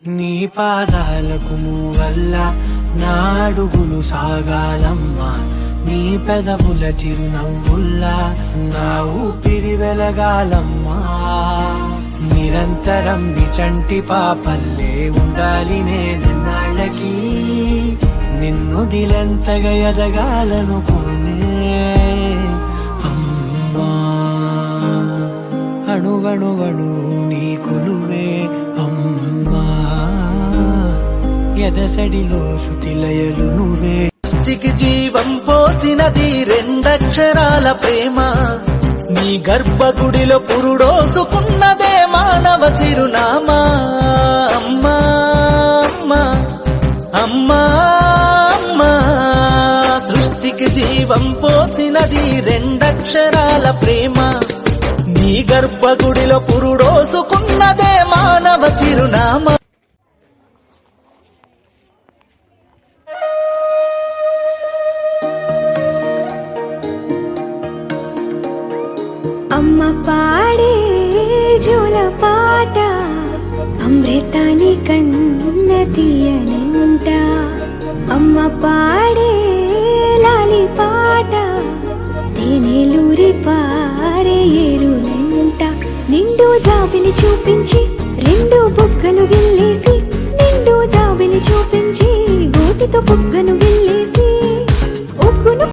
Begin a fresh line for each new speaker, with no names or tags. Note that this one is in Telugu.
నీ పాదాలకు వల్ల నా అడుగులు సాగాలమ్మా, నీ పెదవుల చిరునవ్వుల్లా నా ఊపిరి వెలగాలమ్మా. నిరంతరం చంటి పాపల్లే ఉండాలి నేనన్నాళ్ళకి, నిన్ను దిలెంతగా ఎదగాలనుకోనే అమ్మా. అణువణువణు నీ కొలువే అమ్మా, ఎదసడిలో శృతిలయలు నువ్వే.
సృష్టికి జీవం పోసినది రెండక్షరాల ప్రేమ, నీ గర్భగుడిలో పురుడోసుకున్నదే మానవ చిరునామా. అమ్మా అమ్మా అమ్మా అమ్మా, సృష్టికి జీవం పోసినది రెండక్షరాల ప్రేమ, నీ గర్భగుడిలో పురుడోసుకున్నదే మానవ చిరునామా.
అమ్మ పాడే జోల పాట అమృతాని కన్న తీయనంట, అమ్మ పాడే లాలి పాట తేనెలూరి పారే ఏరులంట. నిండు జాబిని చూపించి రెండు బుగ్గలు గిల్లేసి, నిండు జాబిని చూపించి గోటితో బుగ్గను